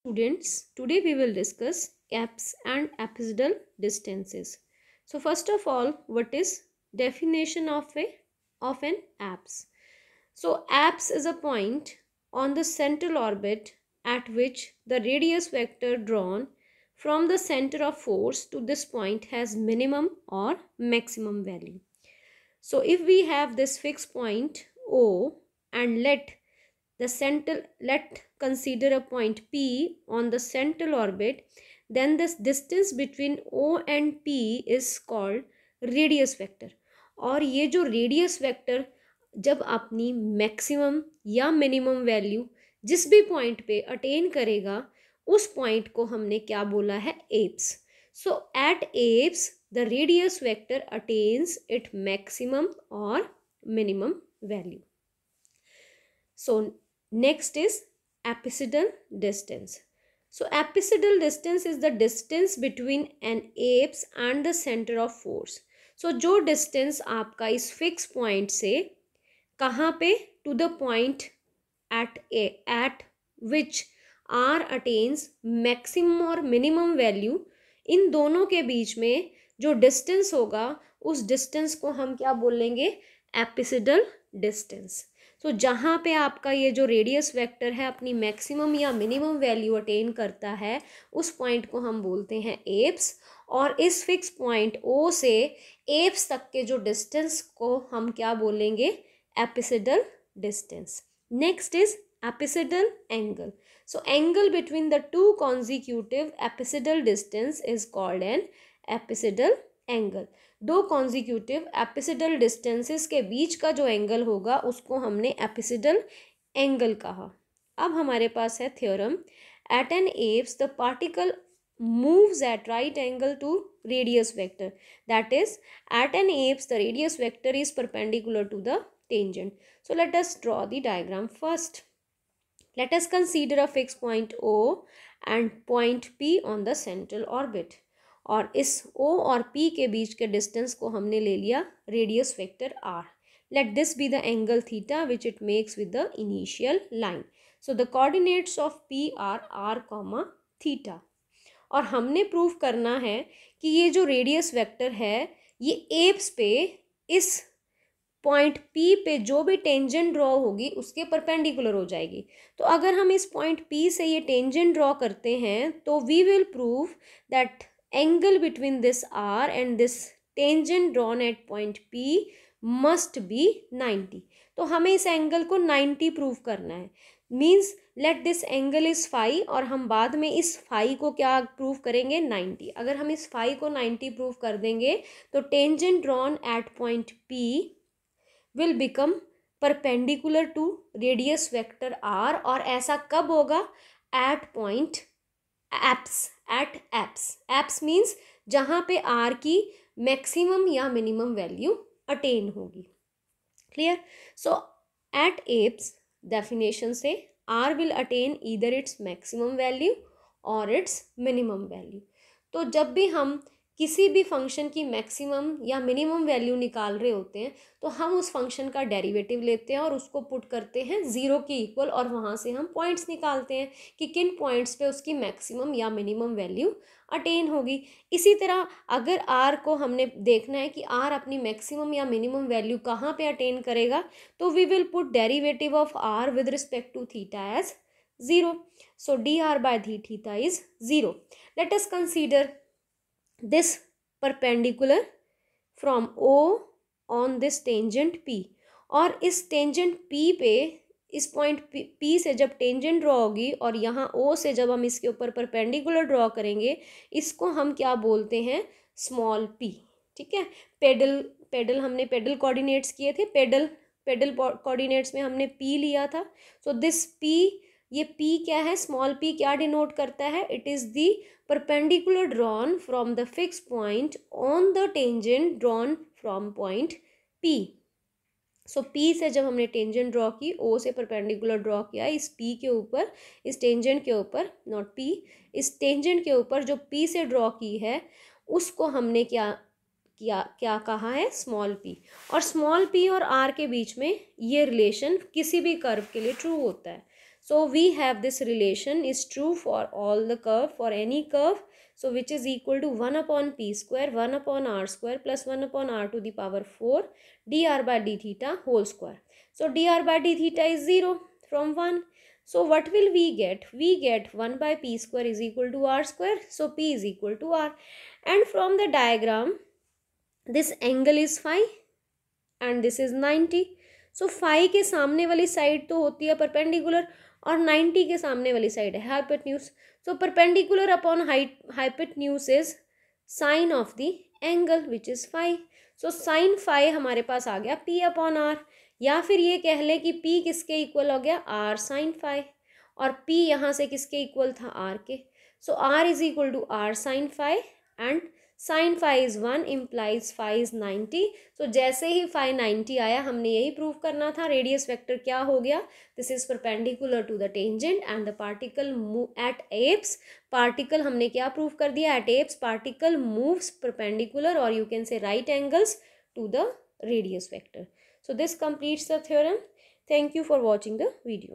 Students, today we will discuss apse and apsidal distances. So first of all, what is definition of an apse? So apse is a point on the central orbit at which the radius vector drawn from the center of force to this point has minimum or maximum value. So if we have this fixed point O and let consider a point P on the central orbit, then this distance between O and P is called radius vector. और ये जो radius vector जब अपनी maximum या minimum value जिस भी point पे attain करेगा उस पॉइंट को हमने क्या बोला है, apse. So at apse the radius vector attains it maximum और minimum value. So next is apsidal distance. So apsidal distance is the distance between an apse and the center of force. So जो distance आपका इस fixed point से कहाँ पे to the point at which r attains maximum और minimum value, इन दोनों के बीच में जो distance होगा उस distance को हम क्या बोलेंगे, apsidal distance. तो जहाँ पे आपका ये जो रेडियस वेक्टर है अपनी मैक्सिमम या मिनिमम वैल्यू अटेन करता है उस पॉइंट को हम बोलते हैं एप्स. और इस फिक्स पॉइंट ओ से एप्स तक के जो डिस्टेंस को हम क्या बोलेंगे, apsidal distance. Next is apsidal angle. So angle between the two consecutive apsidal distance is called an apsidal angle. दो कॉन्जिक्यूटिव एपिसिडल डिस्टेंसेस के बीच का जो एंगल होगा उसको हमने एपिसिडल एंगल कहा. अब हमारे पास है theorem. At an apse the particle moves at right angle to radius vector, that is at an apse the radius vector is perpendicular to the tangent. So let us draw the diagram first. Let us consider a fix point O and point P on the central orbit. और इस O और P के बीच के distance को हमने ले लिया radius vector R. Let this be the angle theta which it makes with the initial line. So the coordinates of P are R, theta. और हमने प्रूव करना है कि ये जो रेडियस वेक्टर है ये एप्स पे इस पॉइंट P पे जो भी टेंजेंट ड्रॉ होगी उसके परपेंडिकुलर हो जाएगी. तो अगर हम इस पॉइंट P से ये टेंजेंट ड्रॉ करते हैं तो we will prove that angle between this R and this tangent drawn at point P must be 90. तो हमें इस एंगल को 90 प्रूव करना है. Means let this angle is phi और हम बाद में इस फाई को क्या प्रूव करेंगे, 90. अगर हम इस फाई को 90 प्रूव कर देंगे तो tangent drawn at point P will become perpendicular to radius vector R. और ऐसा कब होगा, at point at apse means जहाँ पे R की मैक्सिमम या मिनिमम वैल्यू अटेन होगी. Clear. So at apse definition से R will attain either its maximum value और इट्स मिनिमम वैल्यू. तो जब भी हम किसी भी फंक्शन की मैक्सिमम या मिनिमम वैल्यू निकाल रहे होते हैं तो हम उस फंक्शन का डेरिवेटिव लेते हैं और उसको पुट करते हैं ज़ीरो के इक्वल और वहाँ से हम पॉइंट्स निकालते हैं कि किन पॉइंट्स पे उसकी मैक्सिमम या मिनिमम वैल्यू अटेन होगी. इसी तरह अगर R को हमने देखना है कि R अपनी मैक्सिमम या मिनिमम वैल्यू कहाँ पे अटेन करेगा तो we will put derivative of R with respect to theta as 0. So dr by theta is 0. Let us consider this perpendicular from O on this tangent P. और इस tangent P पे इस point P से जब tangent draw होगी और यहाँ O से जब हम इसके ऊपर परपेंडिकुलर ड्रॉ करेंगे इसको हम क्या बोलते हैं, स्मॉल p. ठीक है. पेडल हमने पेडल कोऑर्डिनेट्स किए थे. पेडल कोऑर्डिनेट्स में हमने P लिया था. सो दिस P, ये P क्या है, स्मॉल p क्या डिनोट करता है, it is the perpendicular drawn from the fix point on the tangent drawn from point P. So P से जब हमने टेंजेंट ड्रॉ की, O से परपेंडिकुलर ड्रॉ किया इस P के ऊपर, इस टेंजेंट के ऊपर, नॉट P, इस टेंजेंट के ऊपर जो P से ड्रॉ की है उसको हमने क्या कहा है, स्मॉल p. और स्मॉल p और r के बीच में ये रिलेशन किसी भी कर्व के लिए ट्रू होता है. So we have this relation is true for all the curve, for any curve, so which is equal to 1 upon p square 1 upon r square plus 1 upon r to the power 4 dr by d theta whole square. So dr by d theta is 0 from 1. So what will we get? We get 1 by p square is equal to r square. So p is equal to r. And from the diagram, this angle is phi and this is 90. So phi के सामने वाली side तो होती है perpendicular और 90 के सामने वाली साइड है hypotenuse. So perpendicular upon hypotenuse is sine of the angle which is phi. So sine phi हमारे पास आ गया p अपॉन आर, या फिर ये कह लें कि p किसके इक्वल हो गया r साइन फाई, और p यहाँ से किसके इक्वल था r के. So r is equal to r sine phi and sine phi is 1 implies phi is 90. So जैसे ही फाई 90 आया हमने यही प्रूव करना था. रेडियस वेक्टर क्या हो गया? This is perpendicular to the tangent and the particle at apse. Particle हमने क्या प्रूव कर दिया? At apse particle moves perpendicular और you can say right angles to the radius vector. So this completes the theorem. Thank you for watching the video.